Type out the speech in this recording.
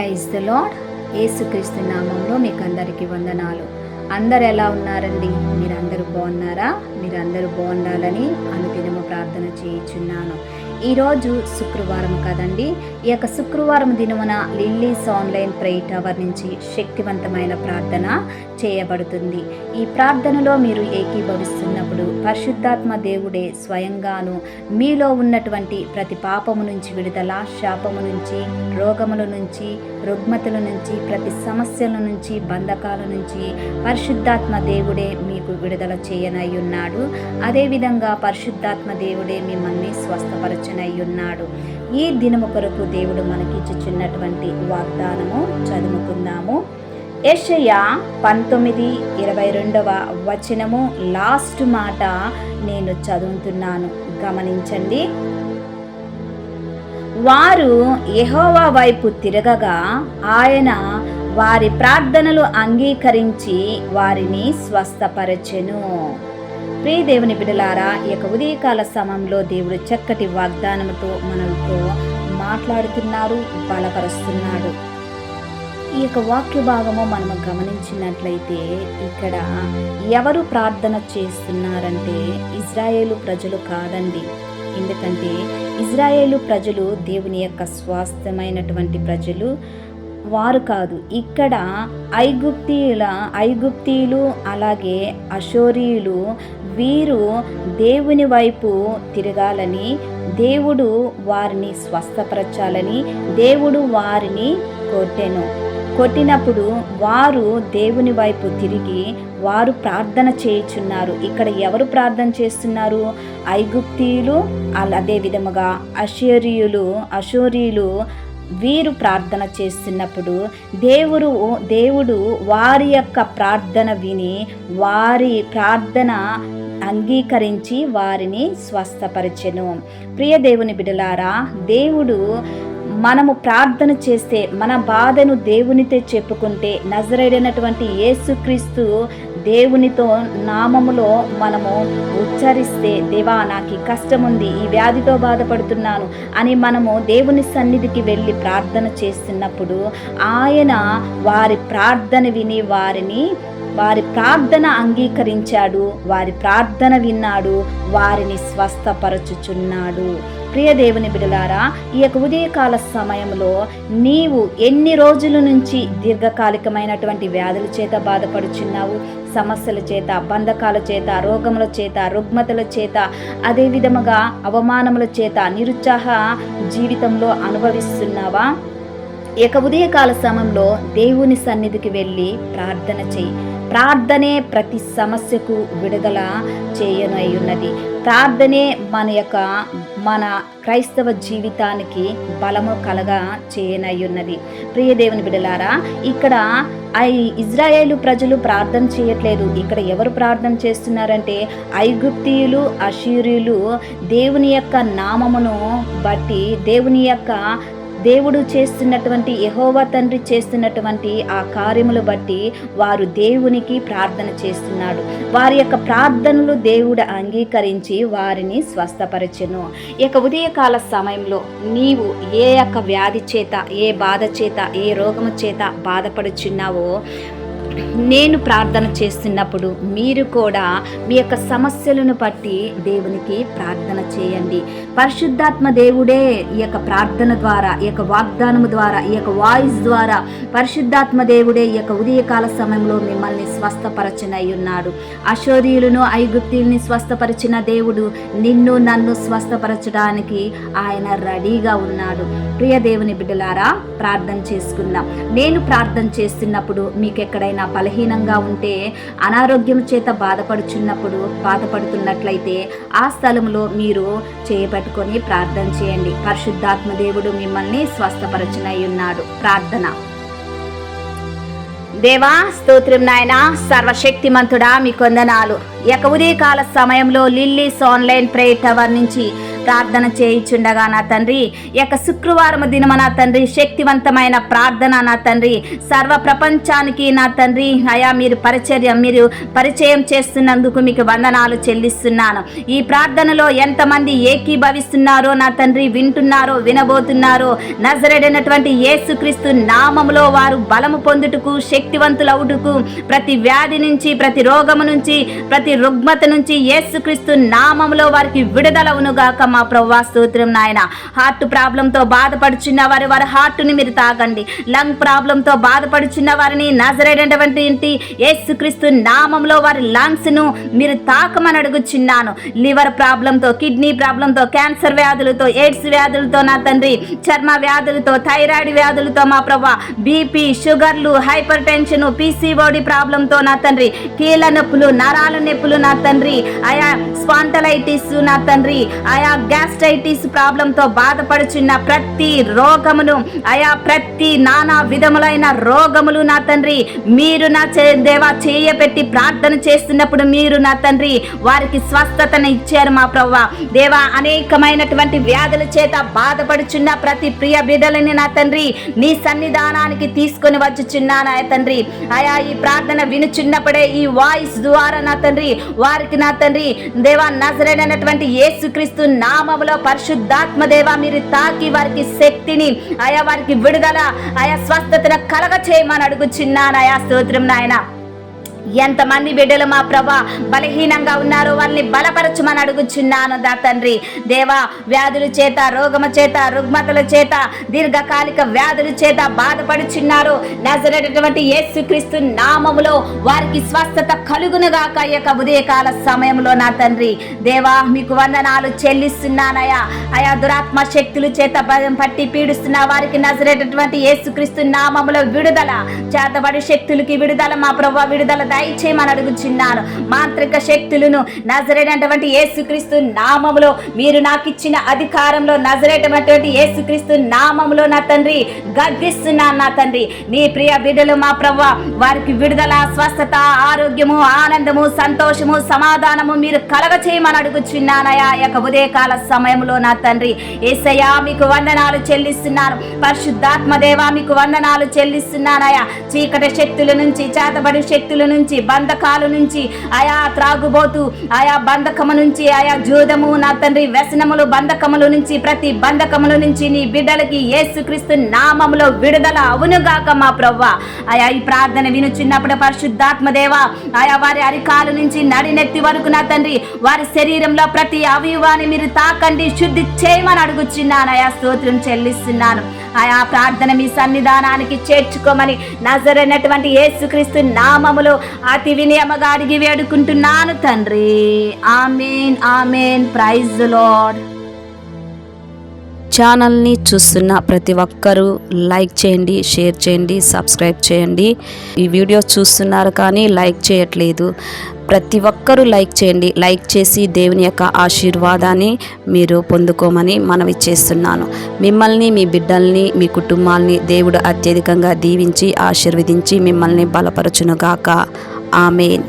Praise the lord. యేసుక్రీస్తు నామంలో మీకు అందరికీ వందనాలు. అందరు ఎలా ఉన్నారండి? మీరందరూ బాగున్నారా? మీరందరూ బాగుండాలని అనుదినము ప్రార్థన చేయుచున్నాను. ఈరోజు శుక్రవారం కదండి. ఈ యొక్క శుక్రవారం దినమున లిల్లీస్ ఆన్లైన్ ప్రేయర్ టవర్ నుంచి శక్తివంతమైన ప్రార్థన చేయబడుతుంది. ఈ ప్రార్థనలో మీరు ఏకీభవిస్తున్నప్పుడు పరిశుద్ధాత్మ దేవుడే స్వయంగాను మీలో ఉన్నటువంటి ప్రతి పాపము నుంచి విడుదల, శాపము నుంచి, రోగముల నుంచి, రుగ్మతల నుంచి, ప్రతి సమస్యల నుంచి, బంధకాల నుంచి పరిశుద్ధాత్మ దేవుడే మీకు విడుదల చేయనై ఉన్నాడు. అదేవిధంగా పరిశుద్ధాత్మ దేవుడే మిమ్మల్ని స్వస్థపరచనై ఉన్నాడు. ఈ దినము కొరకు దేవుడు మనకిచ్చుచున్నటువంటి వాగ్దానము చదువుకుందాము. యెషయా 19:22 లాస్ట్ మాట నేను చదువుతున్నాను, గమనించండి. వారు యెహోవా వైపు తిరగగా ఆయన వారి ప్రార్థనలు అంగీకరించి వారిని స్వస్థపరచెను. ప్రియ దేవుని బిడ్డలారా, ఈ యొక్క ఉదయకాల సమయంలో దేవుడు చక్కటి వాగ్దానంతో మనతో మాట్లాడుతున్నారు, బలపరుస్తున్నాడు. ఈ యొక్క వాక్య భాగము మనము గమనించినట్లయితే ఇక్కడ ఎవరు ప్రార్థన చేస్తున్నారంటే ఇజ్రాయేలు ప్రజలు కాదండి. ఎందుకంటే ఇజ్రాయేలు ప్రజలు దేవుని యొక్క స్వాస్థ్యమైనటువంటి ప్రజలు వారు కాదు. ఇక్కడ ఐగుప్తీయులు అలాగే అషోరీయులు వీరు దేవుని వైపు తిరగాలని, దేవుడు వారిని స్వస్థపరచాలని దేవుడు వారిని కొట్టినప్పుడు వారు దేవుని వైపు తిరిగి వారు ప్రార్థన చేయుచున్నారు. ఇక్కడ ఎవరు ప్రార్థన చేస్తున్నారు? ఐగుప్తీయులు, అదే విధముగా అషోరీయులు వీరు ప్రార్థన చేస్తున్నప్పుడు దేవుడు వారి యొక్క ప్రార్థన విని వారి ప్రార్థన అంగీకరించి వారిని స్వస్థపరచెను. ప్రియ దేవుని బిడ్డలారా, దేవుడు మనము ప్రార్థన చేస్తే మన బాధను దేవునితో చెప్పుకుంటే నజరేయుడైనటువంటి యేసుక్రీస్తు దేవునితో నామములో మనము ఉచ్చరిస్తే, దేవా నాకు ఈ కష్టం ఉంది, ఈ వ్యాధితో బాధపడుతున్నాను అని మనము దేవుని సన్నిధికి వెళ్ళి ప్రార్థన చేస్తున్నప్పుడు ఆయన వారి ప్రార్థన విని వారి ప్రార్థన అంగీకరించాడు, వారి ప్రార్థన విన్నాడు, వారిని స్వస్థపరచుచున్నాడు. ప్రియ దేవుని బిడ్డలారా, ఈ యొక్క ఉదయకాల సమయంలో నీవు ఎన్ని రోజుల నుంచి దీర్ఘకాలికమైనటువంటి వ్యాధుల చేత బాధపడుచున్నావు? సమస్యల చేత, బంధకాల చేత, రోగముల చేత, రుగ్మతల చేత, అదే విధముగా అవమానముల చేత నిరుత్సాహ జీవితంలో అనుభవిస్తున్నావా? ఈ యొక్క ఉదయకాల సమయంలో దేవుని సన్నిధికి వెళ్ళి ప్రార్థన చేయి. ప్రార్థనే ప్రతి సమస్యకు విడుదల చేయనై ఉన్నది. ప్రార్థనే మన క్రైస్తవ జీవితానికి బలము కలగా చేయనై ఉన్నది. ప్రియ దేవుని బిడ్డలారా, ఇక్కడ ఇజ్రాయేలు ప్రజలు ప్రార్థన చేయట్లేదు. ఇక్కడ ఎవరు ప్రార్థన చేస్తున్నారంటే ఐగుప్తీయులు, అషూరీయులు దేవుని యొక్క నామమును బట్టి దేవుడు చేస్తున్నటువంటి, యెహోవా తండ్రి చేస్తున్నటువంటి ఆ కార్యములు బట్టి వారు దేవునికి ప్రార్థన చేస్తున్నాడు. వారి యొక్క ప్రార్థనలు దేవుడు అంగీకరించి వారిని స్వస్థపరచెను. ఈ యొక్క ఉదయకాల సమయంలో నీవు ఏ యొక్క వ్యాధి చేత, ఏ బాధ చేత, ఏ రోగము చేత బాధపడుచున్నావో నేను ప్రార్థన చేస్తున్నప్పుడు మీరు కూడా మీ యొక్క సమస్యలను బట్టి దేవునికి ప్రార్థన చేయండి. పరిశుద్ధాత్మ దేవుడే ఈ యొక్క ప్రార్థన ద్వారా, ఈ యొక్క వాగ్దానము ద్వారా, ఈ యొక్క వాయిస్ ద్వారా పరిశుద్ధాత్మ దేవుడే ఈ యొక్క ఉదయకాల సమయంలో మిమ్మల్ని స్వస్థపరచనై ఉన్నాడు. అషోరీయులను, ఐగుప్తీయుల్ని స్వస్థపరిచిన దేవుడు నిన్ను నన్ను స్వస్థపరచడానికి ఆయన రెడీగా ఉన్నాడు. ప్రియ దేవుని బిడ్డలారా, ప్రార్థన చేసుకుందాం. నేను ప్రార్థన చేస్తున్నప్పుడు మీకు ఎక్కడైనా బలహీనంగా ఉంటే, అనారోగ్యం చేత బాధపడుతున్నట్లయితే ఆ స్థలంలో మీరు చేయబట్టుకొని ప్రార్థన చేయండి. పరిశుద్ధాత్మ దేవుడు మిమ్మల్ని స్వస్థపరచనై ఉన్నాడు. ప్రార్థన. దేవా స్తోత్రం నాయనా, సర్వశక్తిమంతుడా మీకు వందనాలు. ఈ యొక్క ఉదయకాల సమయంలో లిల్లీస్ ఆన్లైన్ ప్రేయర్ టవర్ నుంచి ప్రార్థన చేయుచుండగా నా తండ్రి ఈ యొక్క శుక్రవారం దినమ నా తండ్రి శక్తివంతమైన ప్రార్థన నా తండ్రి సర్వ ప్రపంచానికి నా తండ్రి అయా మీరు పరిచయం చేస్తున్నందుకు మీకు వందనాలు చెల్లిస్తున్నాను. ఈ ప్రార్థనలో ఎంతమంది ఏకీభవిస్తున్నారో నా తండ్రి, వింటున్నారో వినబోతున్నారో, నజరేడైనటువంటి యేసుక్రీస్తు నామములో వారు బలము పొందుటకు, శక్తివంతులవుటకు, ప్రతి వ్యాధి నుంచి, ప్రతి రోగము నుంచి, ప్రతి రుగ్మత నుంచి యేసుక్రీస్తు నామములో వారికి విడుదలవును గాక మా ప్రభువా. స్తోత్రం నాయన. హార్ట్ ప్రాబ్లంతో బాధపడుచున్న వారి హార్ట్ని మీరు తాకండి. లంగ్ ప్రాబ్లంతో బాధపడుచున్న వారిని నజరేడైనటువంటి యేసుక్రీస్తు నామములో వారి లంగ్స్ను మీరు తాకమని అడుగుచున్నాను. లివర్ ప్రాబ్లంతో, కిడ్నీ ప్రాబ్లంతో, క్యాన్సర్ వ్యాధులతో, ఎయిడ్స్ వ్యాధులతో నా తండ్రి, చర్మ వ్యాధులతో, థైరాయిడ్ వ్యాధులతో మా ప్రభువా, బీపీ, షుగర్లు, హైపర్ టెన్షన్, పీసీఓడి ప్రాబ్లంతో నా తండ్రి, కీళ్ళ నొప్పులు, నరాల నొప్పులు నా తండ్రి, ఆయా స్పాంటలైటిస్ నా తండ్రి, ఆయా గ్యాస్ట్రైటిస్ ప్రాబ్లంతో బాధపడుచున్న ప్రతి రోగమును, ఆయా ప్రతి నానా విధములైన రోగములు నా తండ్రి మీరు నా దేవా చేయబెట్టి ప్రార్థన చేస్తున్నప్పుడు మీరు నా తండ్రి వారికి స్వస్థతను ఇచ్చారు మా ప్రభువా. దేవా, అనేకమైనటువంటి వ్యాధుల చేత బాధపడుచున్న ప్రతి ప్రియ బిడ్డలని నా తండ్రి నీ సన్నిధానానికి తీసుకొని వచ్చుచున్నాను తండ్రి. ఆయా ఈ ప్రార్థన వినుచున్నప్పుడే ఈ వాయిస్ ద్వారా నా తండ్రి వారికి నా తండ్రి దేవా నజరేడైనటువంటి యేసుక్రీస్తు నామములో పరిశుద్ధాత్మ దేవా మీరు తాకి వారికి శక్తిని, ఆయా వారికి విడుదల, ఆయా స్వస్థతను కలగ చేయమని అడుగుచున్నాను. ఆయా స్తోత్రం నాయన. ఎంతమంది బిడ్డలు మా ప్రభా బలహీనంగా ఉన్నారో వాళ్ళని బలపరచమని అడుగుచున్నాను దా తండ్రి. దేవా, వ్యాధుల చేత, రోగము చేత, రుగ్మతల చేత, దీర్ఘకాలిక వ్యాధుల చేత బాధపడుచున్నారు. నజరేడైనటువంటి యేసుక్రీస్తు నామములో వారికి స్వస్థత కలుగునుగాక ఈ యొక్క ఉదయకాల సమయంలో నా తండ్రి. దేవా, మీకు వందనాలు చెల్లిస్తున్నానయా. ఆయా దురాత్మ శక్తుల చేత పట్టి పీడిస్తున్న వారికి నజరేటటువంటి యేసుక్రీస్తు నామములో విడుదల, చేతబడి శక్తులకి విడుదల మా ప్రభా, విడుదల దయచేయమని అడుగుచున్నాను. మాంత్రిక శక్తులను నజరేటటువంటి యేసుక్రీస్తు నామములో మీరు నాకు ఇచ్చిన అధికారంలో నజరేటటువంటి యేసుక్రీస్తు నామములో నా తండ్రి గద్దిస్తున్నాను నా తండ్రి. నీ ప్రియ బిడ్డలు మా ప్రభువా వారికి విడుదల, స్వస్థత, ఆరోగ్యము, ఆనందము, సంతోషము, సమాధానము మీరు కలగ చేయమని అడుగుచున్నానయా ఈ యొక్క ఉదయకాల సమయంలో నా తండ్రి. యేసయ్యా, మీకు వందనాలు చెల్లిస్తున్నాను. పరిశుద్ధాత్మ దేవా, మీకు వందనాలు చెల్లిస్తున్నానయా. చీకటి శక్తుల నుంచి, చేతబడి శక్తుల నుంచి, బంధకాల నుంచి, ఆయా త్రాగుబోతు, ఆయా బంధకము నుంచి, ఆయా జూదము నా తండ్రి, వ్యసనములు, బంధకముల నుంచి, ప్రతి బంధకముల నుంచి నీ బిడ్డలకి యేసుక్రీస్తు నామములో విడుదల అవునుగాక మా ప్రభువా. ఆయా ఈ ప్రార్థన వినుచున్నప్పుడు పరిశుద్ధాత్మ దేవా ఆయా వారి అరికాల నుంచి నడినెత్తి వరకు నా తండ్రి వారి శరీరంలో ప్రతి అవయవాన్ని మీరు తాకండి, శుద్ధి చేయమని అడుగుచున్నాను. ఆయా స్తోత్రం చెల్లిస్తున్నాను. ఆయా ప్రార్థన మీ సన్నిధానానికి చేర్చుకోమని నజరైనటువంటి యేసుక్రీస్తు నామములో అతి వినయముగా అడిగి వేడుకుంటున్నాను తండ్రి. Amen, amen. Praise the lord. ఛానల్ని చూస్తున్న ప్రతి ఒక్కరూ లైక్ చేయండి, షేర్ చేయండి, సబ్స్క్రైబ్ చేయండి. ఈ వీడియో చూస్తున్నారు కానీ లైక్ చేయట్లేదు. ప్రతి ఒక్కరూ లైక్ చేయండి. లైక్ చేసి దేవుని యొక్క ఆశీర్వాదాన్ని మీరు పొందుకోమని మనవి చేస్తున్నాను. మిమ్మల్ని, మీ బిడ్డల్ని, మీ కుటుంబాల్ని దేవుడు అత్యధికంగా దీవించి ఆశీర్వదించి మిమ్మల్ని బలపరచునుగాక. ఆమేన్.